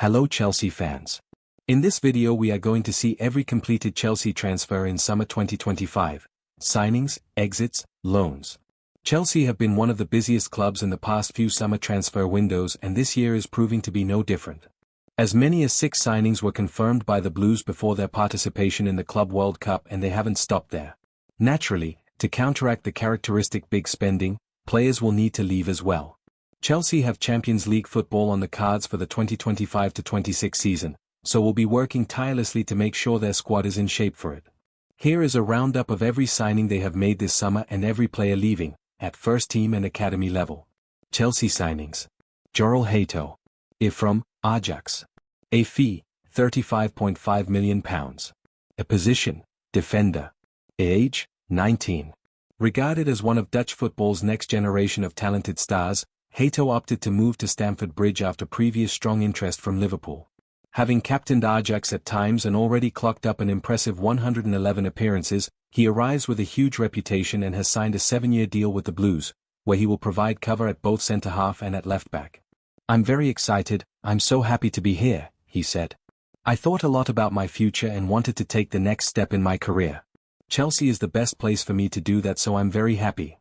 Hello Chelsea fans. In this video we are going to see every completed Chelsea transfer in summer 2025, signings, exits, loans. Chelsea have been one of the busiest clubs in the past few summer transfer windows and this year is proving to be no different. As many as 6 signings were confirmed by the Blues before their participation in the Club World Cup and they haven't stopped there. Naturally, to counteract the characteristic big spending, players will need to leave as well. Chelsea have Champions League football on the cards for the 2025-26 season, so will be working tirelessly to make sure their squad is in shape for it. Here is a roundup of every signing they have made this summer and every player leaving, at first team and academy level. Chelsea signings. Jorrel Hato. From Ajax. A fee, £35.5 million. A position, defender. Age, 19. Regarded as one of Dutch football's next generation of talented stars, Hato opted to move to Stamford Bridge after previous strong interest from Liverpool. Having captained Ajax at times and already clocked up an impressive 111 appearances, he arrives with a huge reputation and has signed a 7-year deal with the Blues, where he will provide cover at both centre-half and at left-back. "I'm very excited, I'm so happy to be here," he said. "I thought a lot about my future and wanted to take the next step in my career. Chelsea is the best place for me to do that, so I'm very happy."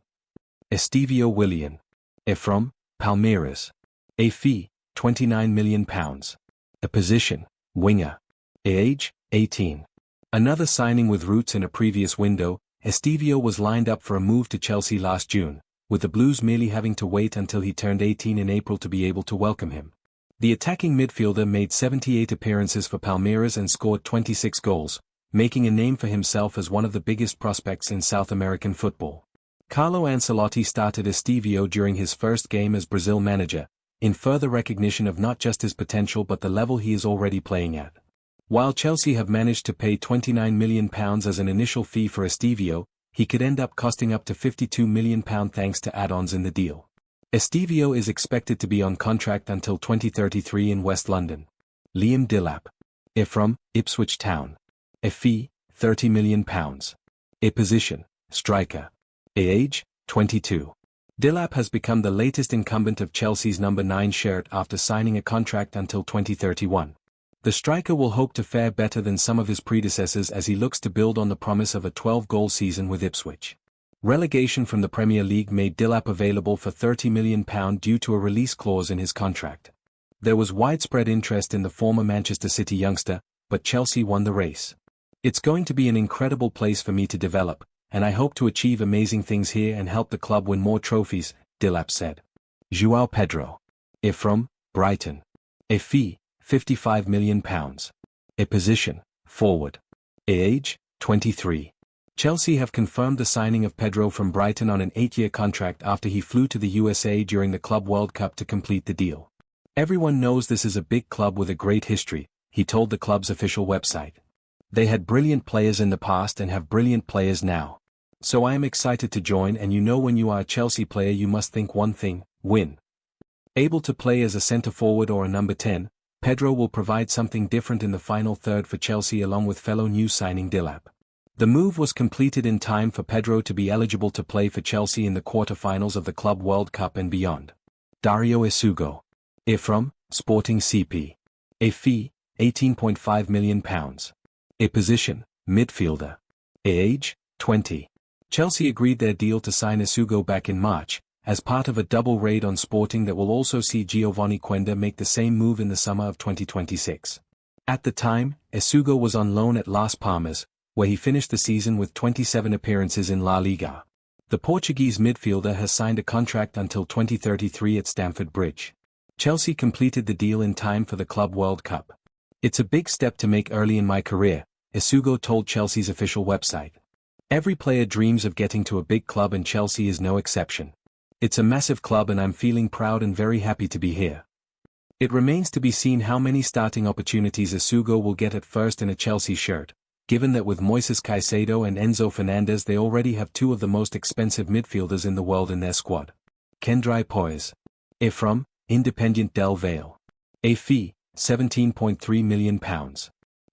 Estevao Willian. From Palmeiras. A fee, £29 million. A position, winger. Age, 18. Another signing with roots in a previous window, Estevao was lined up for a move to Chelsea last June, with the Blues merely having to wait until he turned 18 in April to be able to welcome him. The attacking midfielder made 78 appearances for Palmeiras and scored 26 goals, making a name for himself as one of the biggest prospects in South American football. Carlo Ancelotti started Estevao during his first game as Brazil manager, in further recognition of not just his potential but the level he is already playing at. While Chelsea have managed to pay £29 million as an initial fee for Estevao, he could end up costing up to £52 million thanks to add-ons in the deal. Estevao is expected to be on contract until 2033 in West London. Liam Delap. From Ipswich Town. A fee, £30 million. A position, striker. Age, 22. Delap has become the latest incumbent of Chelsea's number 9 shirt after signing a contract until 2031. The striker will hope to fare better than some of his predecessors as he looks to build on the promise of a 12-goal season with Ipswich. Relegation from the Premier League made Delap available for £30 million due to a release clause in his contract. There was widespread interest in the former Manchester City youngster, but Chelsea won the race. "It's going to be an incredible place for me to develop, and I hope to achieve amazing things here and help the club win more trophies," Delap said. João Pedro. From Brighton. A fee, £55 million. A position, forward. Age, 23. Chelsea have confirmed the signing of Pedro from Brighton on an 8-year contract after he flew to the USA during the Club World Cup to complete the deal. "Everyone knows this is a big club with a great history," he told the club's official website. "They had brilliant players in the past and have brilliant players now. So I am excited to join, and you know when you are a Chelsea player you must think one thing, win." Able to play as a centre-forward or a number 10, Pedro will provide something different in the final third for Chelsea along with fellow new signing Delap. The move was completed in time for Pedro to be eligible to play for Chelsea in the quarter-finals of the Club World Cup and beyond. Dario Isugo. From Sporting CP. A fee, £18.5 million. A position, midfielder. Age, 20. Chelsea agreed their deal to sign Isugo back in March, as part of a double raid on Sporting that will also see Giovanni Quenda make the same move in the summer of 2026. At the time, Isugo was on loan at Las Palmas, where he finished the season with 27 appearances in La Liga. The Portuguese midfielder has signed a contract until 2033 at Stamford Bridge. Chelsea completed the deal in time for the Club World Cup. "It's a big step to make early in my career," Isugo told Chelsea's official website. "Every player dreams of getting to a big club and Chelsea is no exception. It's a massive club and I'm feeling proud and very happy to be here." It remains to be seen how many starting opportunities Isugo will get at first in a Chelsea shirt, given that with Moises Caicedo and Enzo Fernandez they already have 2 of the most expensive midfielders in the world in their squad. Kendry Poise. From Independiente del Valle. A fee, £17.3 million.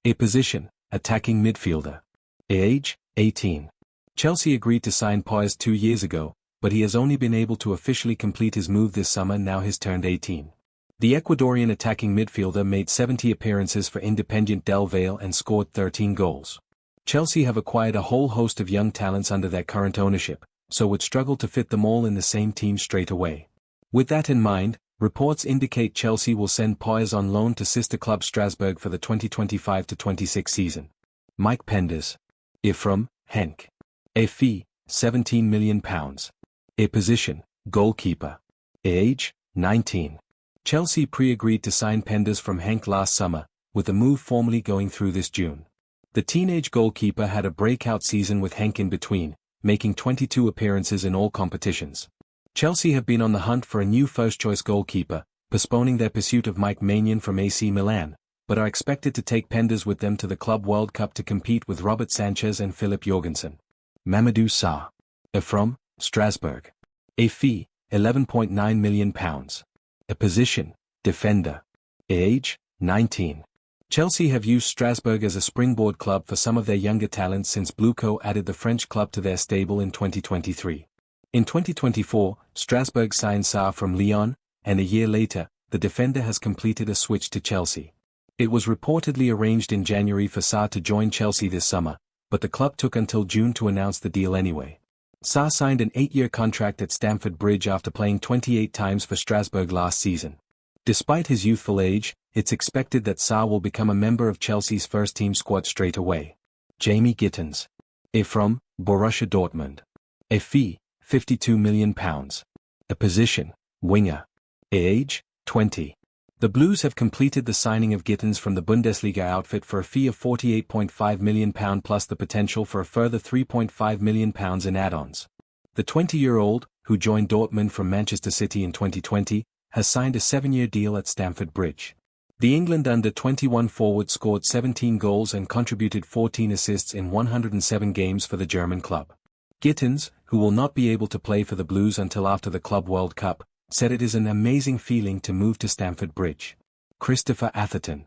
A position, attacking midfielder. Age, 18. Chelsea agreed to sign Poise 2 years ago, but he has only been able to officially complete his move this summer now he's turned 18. The Ecuadorian attacking midfielder made 70 appearances for Independiente del Valle and scored 13 goals. Chelsea have acquired a whole host of young talents under their current ownership, so would struggle to fit them all in the same team straight away. With that in mind, reports indicate Chelsea will send Poyes on loan to sister club Strasbourg for the 2025-26 season. Mike Penders. From Henk. A fee, £17 million. A position, goalkeeper. Age, 19. Chelsea pre-agreed to sign Penders from Henk last summer, with the move formally going through this June. The teenage goalkeeper had a breakout season with Henk in between, making 22 appearances in all competitions. Chelsea have been on the hunt for a new first-choice goalkeeper, postponing their pursuit of Mike Maignan from AC Milan, but are expected to take Penders with them to the Club World Cup to compete with Robert Sanchez and Philip Jorgensen. Mamadou Sarr. From Strasbourg. A fee, £11.9 million. A position, defender. Age, 19. Chelsea have used Strasbourg as a springboard club for some of their younger talents since Blueco added the French club to their stable in 2023. In 2024, Strasbourg signed Sarr from Lyon, and a year later, the defender has completed a switch to Chelsea. It was reportedly arranged in January for Sarr to join Chelsea this summer, but the club took until June to announce the deal anyway. Sarr signed an 8-year contract at Stamford Bridge after playing 28 times for Strasbourg last season. Despite his youthful age, it's expected that Sarr will become a member of Chelsea's first-team squad straight away. Jamie Gittens. From Borussia Dortmund. A fee, £52 million. A position, winger. Age, 20. The Blues have completed the signing of Gittens from the Bundesliga outfit for a fee of £48.5 million plus the potential for a further £3.5 million in add-ons. The 20-year-old, who joined Dortmund from Manchester City in 2020, has signed a 7-year deal at Stamford Bridge. The England under-21 forward scored 17 goals and contributed 14 assists in 107 games for the German club. Gittens, who will not be able to play for the Blues until after the Club World Cup, said it is an amazing feeling to move to Stamford Bridge. Christopher Atherton.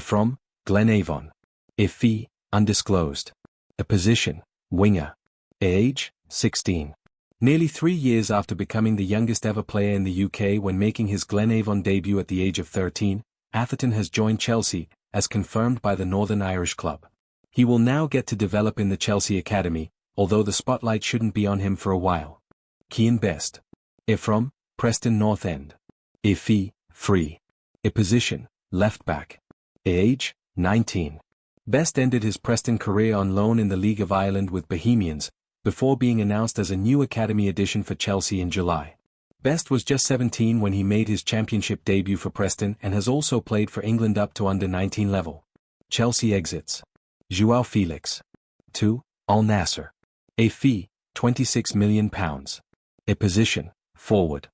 From Glenavon. A fee, undisclosed. A position, winger. Age, 16. Nearly 3 years after becoming the youngest ever player in the UK when making his Glenavon debut at the age of 13, Atherton has joined Chelsea, as confirmed by the Northern Irish club. He will now get to develop in the Chelsea Academy, although the spotlight shouldn't be on him for a while. Kean Best. From Preston North End. A fee, free. A position, left back. Age, 19. Best ended his Preston career on loan in the League of Ireland with Bohemians, before being announced as a new academy addition for Chelsea in July. Best was just 17 when he made his championship debut for Preston and has also played for England up to under-19 level. Chelsea exits. Joao Felix. Al-Nassr. A fee, £26 million. A position, forward.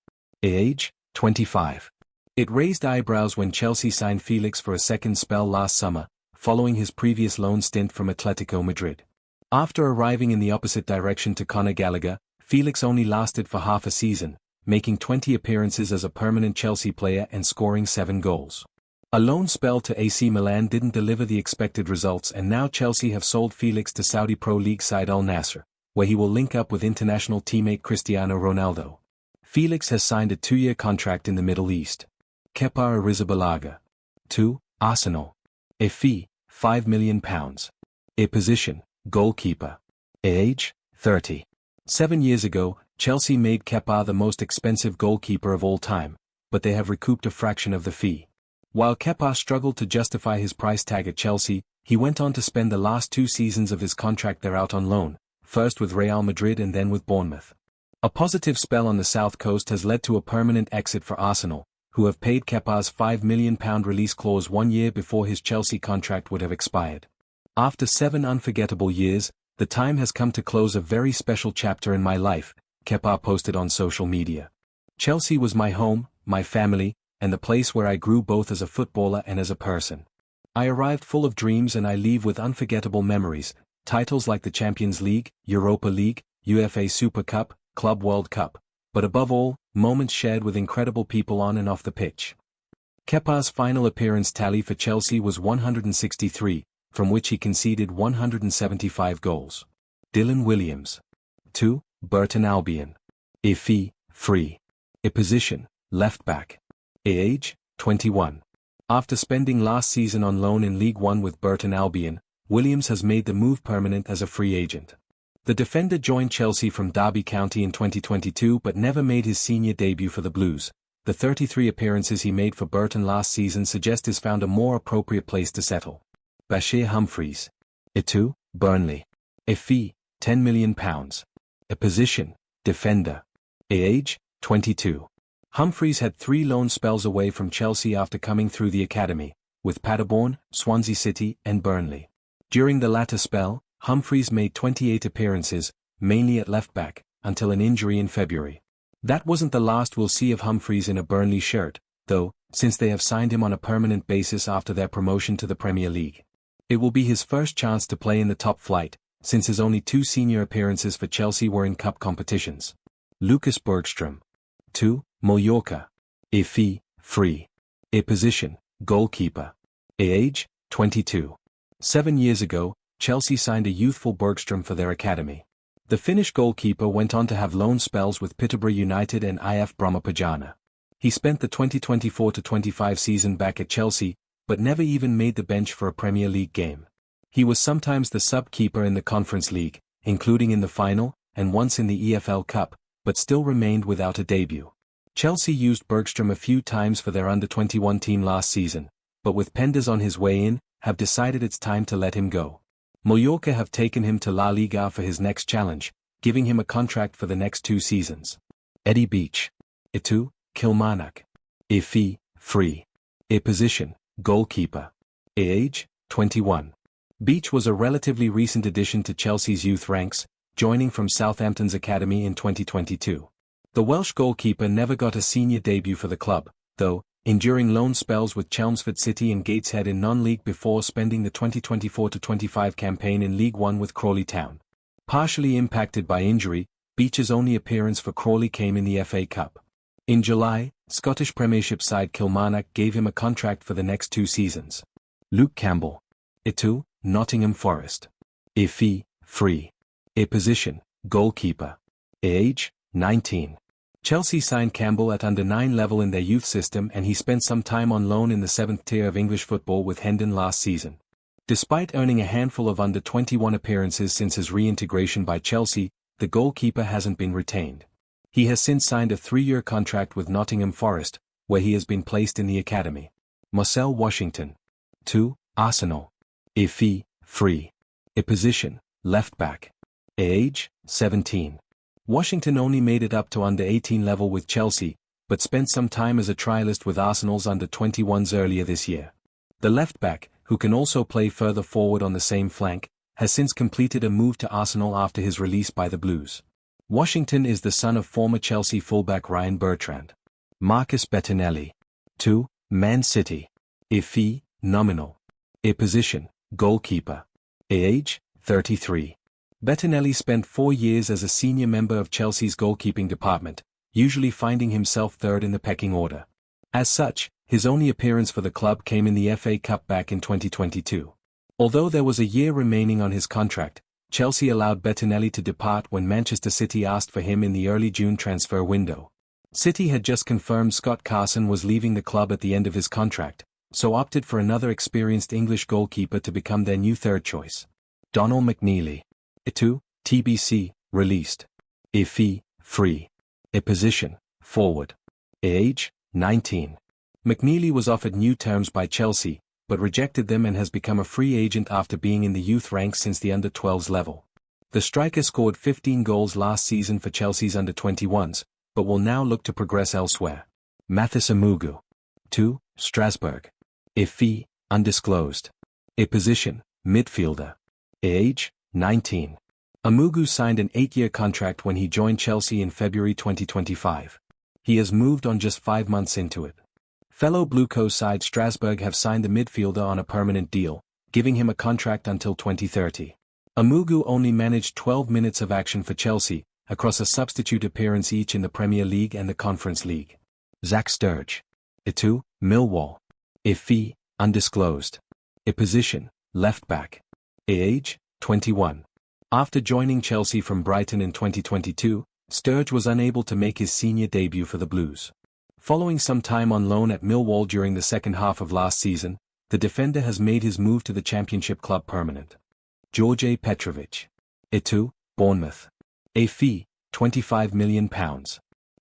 Age, 25. It raised eyebrows when Chelsea signed Felix for a second spell last summer, following his previous loan stint from Atletico Madrid. After arriving in the opposite direction to Conor Gallagher, Felix only lasted for half a season, making 20 appearances as a permanent Chelsea player and scoring 7 goals. A loan spell to AC Milan didn't deliver the expected results, and now Chelsea have sold Felix to Saudi Pro League side Al-Nassr, where he will link up with international teammate Cristiano Ronaldo. Felix has signed a 2-year contract in the Middle East. Kepa Arrizabalaga. Arsenal. A fee, £5 million. A position, goalkeeper. Age, 30. 7 years ago, Chelsea made Kepa the most expensive goalkeeper of all time, but they have recouped a fraction of the fee. While Kepa struggled to justify his price tag at Chelsea, he went on to spend the last 2 seasons of his contract there out on loan, first with Real Madrid and then with Bournemouth. A positive spell on the South Coast has led to a permanent exit for Arsenal, who have paid Kepa's £5 million release clause 1 year before his Chelsea contract would have expired. After 7 unforgettable years, the time has come to close a very special chapter in my life, Kepa posted on social media. Chelsea was my home, my family, and the place where I grew both as a footballer and as a person. I arrived full of dreams and I leave with unforgettable memories, titles like the Champions League, Europa League, UEFA Super Cup, Club World Cup, but above all, moments shared with incredible people on and off the pitch. Kepa's final appearance tally for Chelsea was 163, from which he conceded 175 goals. Dylan Williams. Burton Albion. A fee, free. A position, left back. Age, 21. After spending last season on loan in League One with Burton Albion, Williams has made the move permanent as a free agent. The defender joined Chelsea from Derby County in 2022 but never made his senior debut for the Blues. The 33 appearances he made for Burton last season suggest he's found a more appropriate place to settle. Bashir Humphreys. A2, Burnley. A fee, £10 million. A position, defender. A age, 22. Humphreys had 3 loan spells away from Chelsea after coming through the academy, with Paderborn, Swansea City and Burnley. During the latter spell, Humphreys made 28 appearances, mainly at left-back, until an injury in February. That wasn't the last we'll see of Humphreys in a Burnley shirt, though, since they have signed him on a permanent basis after their promotion to the Premier League. It will be his first chance to play in the top flight, since his only 2 senior appearances for Chelsea were in cup competitions. Lucas Bergstrom. 2, Mallorca. A fee, free. A position, goalkeeper. A age, 22. 7 years ago, Chelsea signed a youthful Bergstrom for their academy. The Finnish goalkeeper went on to have loan spells with Peterborough United and IF Brahmapajana. He spent the 2024-25 season back at Chelsea, but never even made the bench for a Premier League game. He was sometimes the sub-keeper in the Conference League, including in the final, and once in the EFL Cup, but still remained without a debut. Chelsea used Bergstrom a few times for their under-21 team last season, but with Penders on his way in, have decided it's time to let him go. Mallorca have taken him to La Liga for his next challenge, giving him a contract for the next 2 seasons. Eddie Beach. A2, Kilmarnock. A fee, free. A position, goalkeeper. A age, 21. Beach was a relatively recent addition to Chelsea's youth ranks, joining from Southampton's academy in 2022. The Welsh goalkeeper never got a senior debut for the club, though, enduring loan spells with Chelmsford City and Gateshead in non-league before spending the 2024-25 campaign in League One with Crawley Town. Partially impacted by injury, Beach's only appearance for Crawley came in the FA Cup. In July, Scottish Premiership side Kilmarnock gave him a contract for the next 2 seasons. Luke Campbell. A2, Nottingham Forest. A fee, free. A position, goalkeeper. A age, 19. Chelsea signed Campbell at under-9 level in their youth system and he spent some time on loan in the 7th tier of English football with Hendon last season. Despite earning a handful of under-21 appearances since his reintegration by Chelsea, the goalkeeper hasn't been retained. He has since signed a 3-year contract with Nottingham Forest, where he has been placed in the academy. Marcel Washington. 2, Arsenal. A fee, free. A position, left-back. A age, 17. Washington only made it up to under-18 level with Chelsea, but spent some time as a trialist with Arsenal's under-21s earlier this year. The left-back, who can also play further forward on the same flank, has since completed a move to Arsenal after his release by the Blues. Washington is the son of former Chelsea fullback Ryan Bertrand. Marcus Bettinelli. 2, Man City. A fee, nominal. A position, goalkeeper. A age, 33. Bettinelli spent 4 years as a senior member of Chelsea's goalkeeping department, usually finding himself 3rd in the pecking order. As such, his only appearance for the club came in the FA Cup back in 2022. Although there was a year remaining on his contract, Chelsea allowed Bettinelli to depart when Manchester City asked for him in the early June transfer window. City had just confirmed Scott Carson was leaving the club at the end of his contract, so opted for another experienced English goalkeeper to become their new 3rd choice. Donald McNeely. A2, TBC, released. A fee, free. A position, forward. A age, 19. McNeely was offered new terms by Chelsea, but rejected them and has become a free agent after being in the youth ranks since the under-12s level. The striker scored 15 goals last season for Chelsea's under-21s, but will now look to progress elsewhere. Mathis Amugu. 2, Strasbourg. A fee, undisclosed. A position, midfielder. A age, 19. Amugu signed an 8-year contract when he joined Chelsea in February 2025. He has moved on just 5 months into it. Fellow Bluecoat side Strasbourg have signed the midfielder on a permanent deal, giving him a contract until 2030. Amugu only managed 12 minutes of action for Chelsea, across a substitute appearance each in the Premier League and the Conference League. Zach Sturge. A2, Millwall. A fee, undisclosed. A position, left-back. A age, 21. After joining Chelsea from Brighton in 2022, Sturge was unable to make his senior debut for the Blues. Following some time on loan at Millwall during the second half of last season, the defender has made his move to the Championship club permanent. Djordje Petrovic. A2, Bournemouth. A fee, £25 million.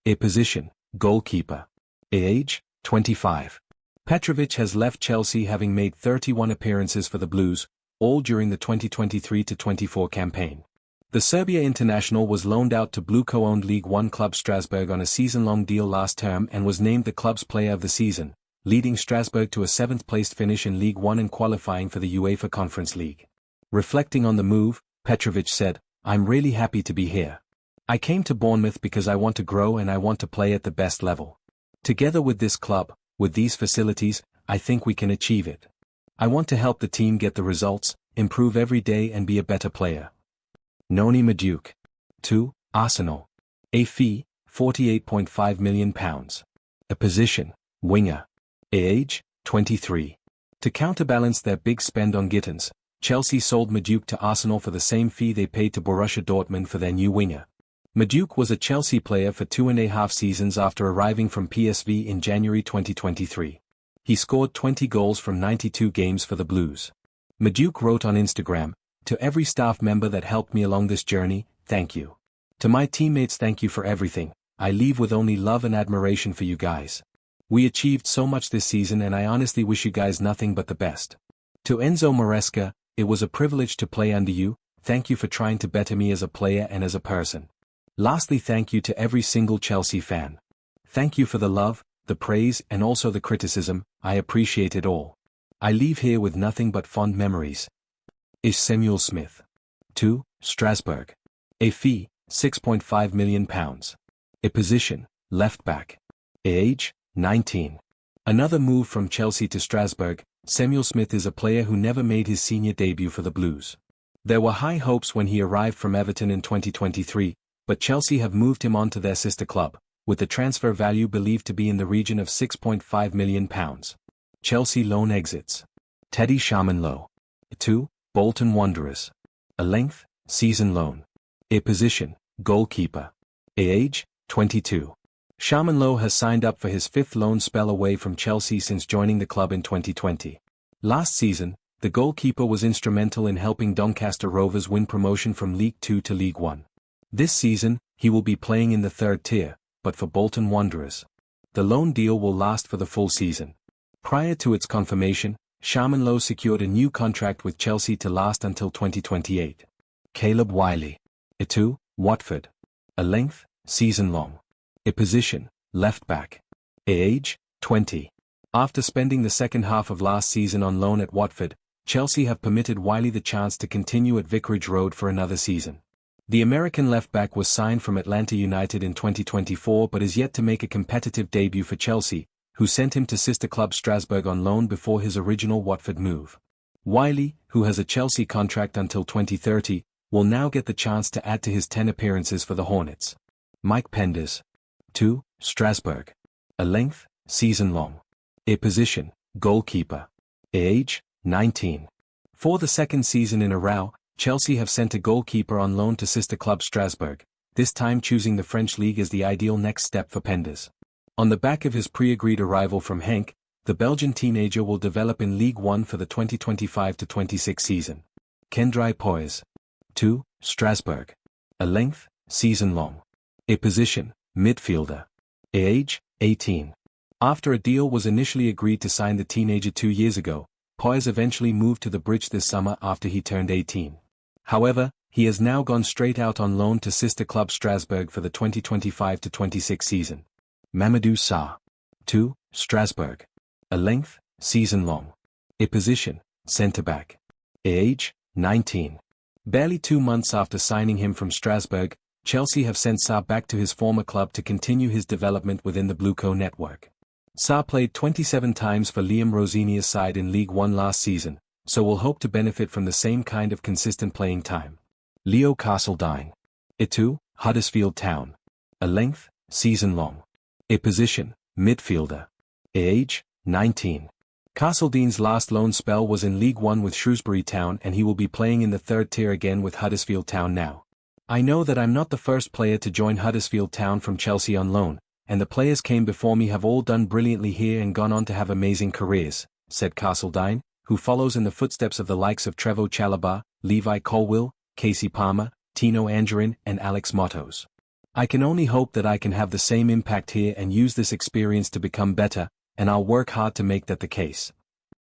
A position, goalkeeper. A age, 25. Petrovic has left Chelsea having made 31 appearances for the Blues, all during the 2023-24 campaign. The Serbia international was loaned out to Blue co-owned League One club Strasbourg on a season-long deal last term and was named the club's player of the season, leading Strasbourg to a 7th-placed finish in League One and qualifying for the UEFA Conference League. Reflecting on the move, Petrovic said, "I'm really happy to be here. I came to Bournemouth because I want to grow and I want to play at the best level. Together with this club, with these facilities, I think we can achieve it. I want to help the team get the results, improve every day and be a better player." Noni Madueke. 2, Arsenal. A fee, £48.5 million. A position, winger. A age, 23. To counterbalance their big spend on Gittens, Chelsea sold Madueke to Arsenal for the same fee they paid to Borussia Dortmund for their new winger. Madueke was a Chelsea player for 2.5 seasons after arriving from PSV in January 2023. He scored 20 goals from 92 games for the Blues. Madueke wrote on Instagram, "To every staff member that helped me along this journey, thank you. To my teammates, thank you for everything. I leave with only love and admiration for you guys. We achieved so much this season and I honestly wish you guys nothing but the best. To Enzo Maresca, it was a privilege to play under you, thank you for trying to better me as a player and as a person. Lastly, thank you to every single Chelsea fan. Thank you for the love, the praise and also the criticism, I appreciate it all. I leave here with nothing but fond memories." Is Samuel Smith. 2, Strasbourg. A fee, £6.5 million. A position, left back. A age, 19. Another move from Chelsea to Strasbourg, Samuel Smith is a player who never made his senior debut for the Blues. There were high hopes when he arrived from Everton in 2023, but Chelsea have moved him on to their sister club, with the transfer value believed to be in the region of £6.5 million. Chelsea loan exits. Teddy Sharmanlow. 2, Bolton Wanderers. A length, season loan. A position, goalkeeper. A age, 22. Sharmanlow has signed up for his 5th loan spell away from Chelsea since joining the club in 2020. Last season, the goalkeeper was instrumental in helping Doncaster Rovers win promotion from League 2 to League 1. This season, he will be playing in the 3rd tier, but for Bolton Wanderers. The loan deal will last for the full season. Prior to its confirmation, Sharmanlow secured a new contract with Chelsea to last until 2028. Caleb Wiley. A2, Watford. A length, season long. A position, left back. A age, 20. After spending the second half of last season on loan at Watford, Chelsea have permitted Wiley the chance to continue at Vicarage Road for another season. The American left-back was signed from Atlanta United in 2024 but is yet to make a competitive debut for Chelsea, who sent him to sister club Strasbourg on loan before his original Watford move. Wiley, who has a Chelsea contract until 2030, will now get the chance to add to his 10 appearances for the Hornets. Mike Penders. 2, Strasbourg. A length, season long. A position, goalkeeper. A age, 19. For the second season in a row, Chelsea have sent a goalkeeper on loan to sister club Strasbourg, this time choosing the French league as the ideal next step for Penders. On the back of his pre-agreed arrival from Henk, the Belgian teenager will develop in League One for the 2025-26 season. Kendry Poyes. 2, Strasbourg. A length, season long. A position, midfielder. A age, 18. After a deal was initially agreed to sign the teenager 2 years ago, Poyes eventually moved to the Bridge this summer after he turned 18. However, he has now gone straight out on loan to sister club Strasbourg for the 2025-26 season. Mamadou Sarr. 2, Strasbourg. A length, season long. A position, centre-back. A age, 19. Barely 2 months after signing him from Strasbourg, Chelsea have sent Sarr back to his former club to continue his development within the Blueco network. Sarr played 27 times for Liam Rosenior's side in League One last season, so will hope to benefit from the same kind of consistent playing time. Leo Castledine. A2, Huddersfield Town. A length, season long. A position, midfielder. A age, 19. Castledine's last loan spell was in League One with Shrewsbury Town and he will be playing in the 3rd tier again with Huddersfield Town now. I know that I'm not the first player to join Huddersfield Town from Chelsea on loan, and the players came before me have all done brilliantly here and gone on to have amazing careers, said Castledine, who follows in the footsteps of the likes of Trevoh Chalobah, Levi Colwill, Casey Palmer, Tino Anjorin and Alex Matos. I can only hope that I can have the same impact here and use this experience to become better, and I'll work hard to make that the case.